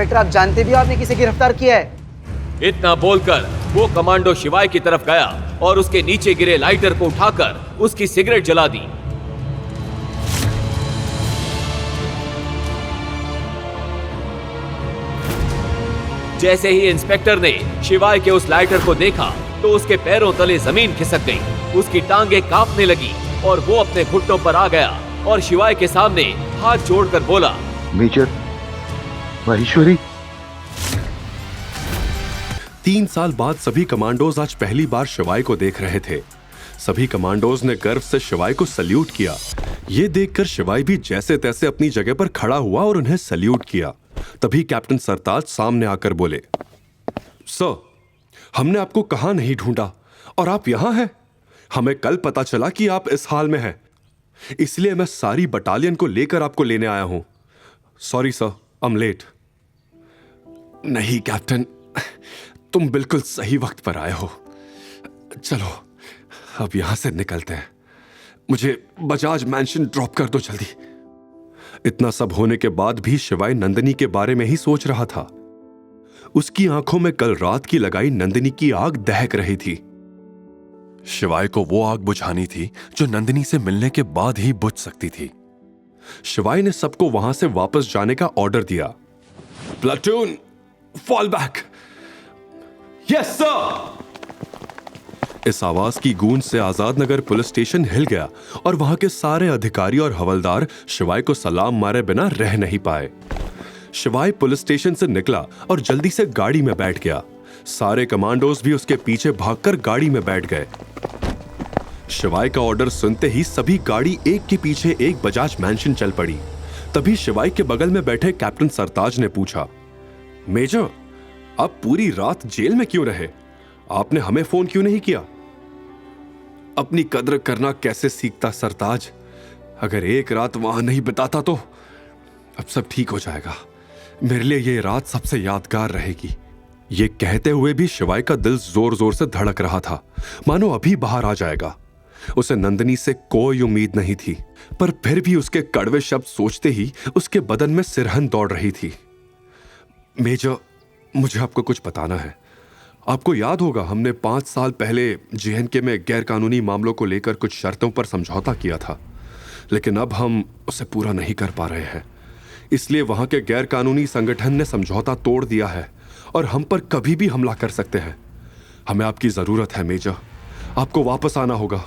Inspector, आप जानते भी हो आपने किसे गिरफ्तार किया है? इतना बोलकर वो कमांडो शिवाय की तरफ गया और उसके नीचे गिरे लाइटर को उठाकर उसकी सिगरेट जला दी। जैसे ही इंस्पेक्टर ने शिवाय के उस लाइटर को देखा तो उसके पैरों तले जमीन खिसक गई, उसकी टांगें कांपने लगी और वो अपने घुटनों पर आ गया और शिवाय के सामने हाथ जोड़कर बोला, मेजर माहेश्वरी। 3 साल बाद सभी कमांडोज आज पहली बार शिवाय को देख रहे थे। सभी कमांडोज ने गर्व से शिवाय को सल्यूट किया। ये देखकर शिवाय भी जैसे तैसे अपनी जगह पर खड़ा हुआ और उन्हें सल्यूट किया। तभी कैप्टन सरताज सामने आकर बोले, सर, हमने आपको कहां नहीं ढूंढा और आप यहां हैं। हमें कल पता चला कि आप इस हाल में हैं, इसलिए मैं सारी बटालियन को लेकर आपको लेने आया हूं। Sorry sir, I am late. नहीं कैप्टन, तुम बिल्कुल सही वक्त पर आए हो। चलो अब यहां से निकलते हैं। मुझे बजाज मैंशन ड्रॉप कर दो जल्दी। इतना सब होने के बाद भी शिवाय नंदिनी के बारे में ही सोच रहा था। उसकी आंखों में कल रात की लगाई नंदिनी की आग दहक रही थी। शिवाय को वो आग बुझानी थी जो नंदिनी से मिलने के बाद ही बुझ सकती थी। शिवाय ने सबको वहां से वापस जाने का ऑर्डर दिया। Platoon, fall back. Yes sir. इस आवाज की गूंज से Azad Nagar police station hill गया और वहां के सारे अधिकारी और हवलदार शिवाय को सलाम मारे बिना रह नहीं पाए। शिवाय पुलिस स्टेशन से निकला और जल्दी से गाड़ी में बैठ गया। सारे कमांडोज भी उसके पीछे भागकर गाड़ी में बैठ गए। शिवाय का ऑर्डर सुनते ही सभी गाड़ी एक के पीछे एक बजाज मैंशन चल पड़ी। तभी शिवाय के बगल में बैठे कैप्टन सरताज ने पूछा, मेजर, आप पूरी रात जेल में क्यों रहे? आपने हमें फोन क्यों नहीं किया? अपनी कद्र करना कैसे सीखता सरताज? अगर एक रात वहां नहीं बिताता तो अब सब ठीक हो जाएगा। मेरे लिए ये रात सबसे यादगार रहेगी। ये कहते हुए भी शिवाय का दिल जोर जोर से धड़क रहा था, मानो अभी बाहर आ जाएगा। उसे नंदिनी से कोई उम्मीद नहीं थी, पर फिर भी उसके कड़वे शब्द सोचते ही उसके बदन में सिरहन दौड़ रही थी। मेजर, मुझे आपको कुछ बताना है। आपको याद होगा हमने 5 साल पहले जेएनके में गैर कानूनी मामलों को लेकर कुछ शर्तों पर समझौता किया था, लेकिन अब हम उसे पूरा नहीं कर पा रहे हैं। इसलिए वहां के गैर कानूनी संगठन ने समझौता तोड़ दिया है और हम पर कभी भी हमला कर सकते हैं। हमें आपकी जरूरत है मेजर, आपको वापस आना होगा।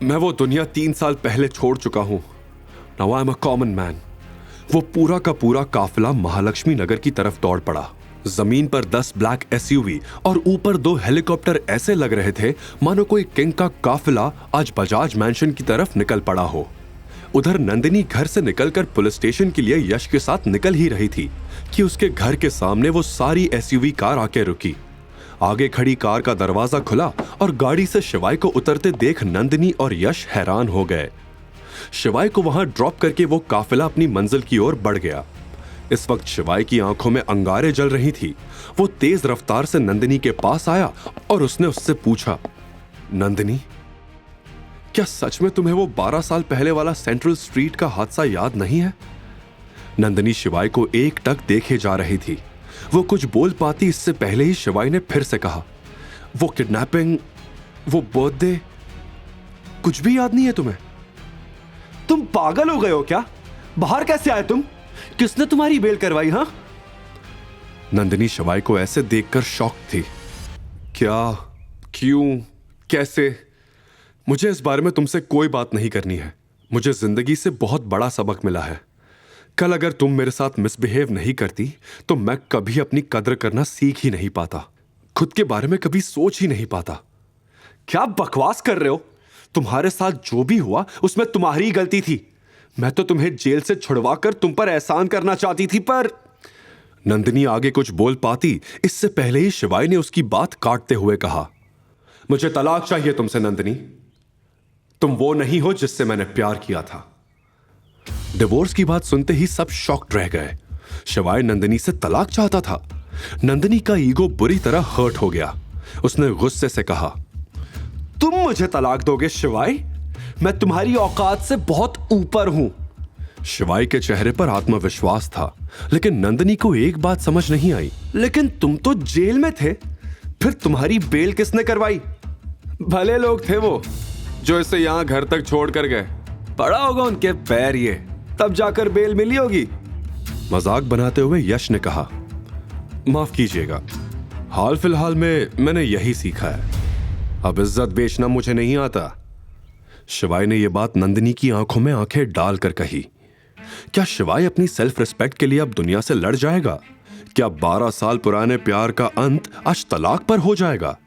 मैं वो दुनिया 3 साल पहले छोड़ चुका हूं। Now I am a common man. वो पूरा का पूरा काफिला महालक्ष्मी नगर की तरफ दौड़ पड़ा। जमीन पर 10 ब्लैक एसयूवी और ऊपर 2 हेलीकॉप्टर ऐसे लग रहे थे मानो कोई किंग का काफिला आज बजाज मैंशन की तरफ निकल पड़ा हो। उधर नंदिनी घर से निकलकर पुलिस स्टेशन के लिए यश के साथ निकल ही रही थी कि उसके घर के सामने वो सारी एसयूवी कार आके रुकी। आगे खड़ी कार का दरवाजा खुला और गाड़ी से शिवाय को उतरते देख नंदिनी और यश हैरान हो गए। शिवाय को वहां ड्रॉप करके वो काफिला अपनी मंजिल की ओर बढ़ गया। इस वक्त शिवाय की आंखों में अंगारे जल रही थी। वो तेज रफ्तार से नंदिनी के पास आया और उसने उससे पूछा, नंदिनी, क्या सच में तुम्हें वो 12 साल पहले वाला सेंट्रल स्ट्रीट का हादसा याद नहीं है? नंदिनी शिवाय को एकटक देखे जा रही थी। वो कुछ बोल पाती इससे पहले ही शिवाय ने फिर से कहा, वो किडनैपिंग, वो बर्थडे, कुछ भी याद नहीं है तुम्हें? तुम पागल हो गए हो क्या? बाहर कैसे आए तुम? किसने तुम्हारी बेल करवाई? हाँ? नंदिनी शिवाय को ऐसे देखकर शॉक थी। क्या, क्यों, कैसे? मुझे इस बारे में तुमसे कोई बात नहीं करनी है। मुझे जिंदगी से बहुत बड़ा सबक मिला है। कल अगर तुम मेरे साथ मिसबिहेव नहीं करती तो मैं कभी अपनी कद्र करना सीख ही नहीं पाता, खुद के बारे में कभी सोच ही नहीं पाता। क्या बकवास कर रहे हो? तुम्हारे साथ जो भी हुआ उसमें तुम्हारी गलती थी। मैं तो तुम्हें जेल से छुड़वाकर तुम पर एहसान करना चाहती थी, पर नंदिनी आगे कुछ बोल पाती इससे पहले ही शिवाय ने उसकी बात काटते हुए कहा, मुझे तलाक चाहिए तुमसे नंदिनी। तुम वो नहीं हो जिससे मैंने प्यार किया था। डिवोर्स की बात सुनते ही सब शॉक्ड रह गए। शिवाय नंदिनी से तलाक चाहता था। नंदिनी का ईगो बुरी तरह हर्ट हो गया। उसने गुस्से से कहा, तुम मुझे तलाक दोगे शिवाय? मैं तुम्हारी औकात से बहुत ऊपर हूं। शिवाय के चेहरे पर आत्मविश्वास था, लेकिन नंदिनी को एक बात समझ नहीं आई। लेकिन तुम तो जेल में थे, फिर तुम्हारी बेल किसने करवाई? भले लोग थे वो जो इसे यहां घर तक छोड़ कर गए। पड़ा होगा उनके पैर ये, तब जाकर बेल मिली होगी। मजाक बनाते हुए यश ने कहा, माफ कीजिएगा, हाल फिलहाल में मैंने यही सीखा है। अब इज्जत बेचना मुझे नहीं आता। शिवाय ने यह बात नंदिनी की आंखों में आंखें डालकर कही। क्या शिवाय अपनी सेल्फ रिस्पेक्ट के लिए अब दुनिया से लड़ जाएगा? क्या 12 साल पुराने प्यार का अंत आज तलाक पर हो जाएगा?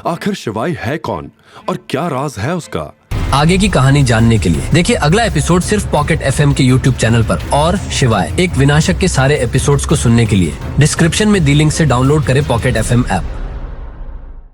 आखिर शिवाय है कौन और क्या राज है उसका? आगे की कहानी जानने के लिए देखिए अगला एपिसोड सिर्फ पॉकेट एफएम के यूट्यूब चैनल पर। और शिवाय एक विनाशक के सारे एपिसोड्स को सुनने के लिए डिस्क्रिप्शन में दी लिंक से डाउनलोड करें पॉकेट एफएम ऐप।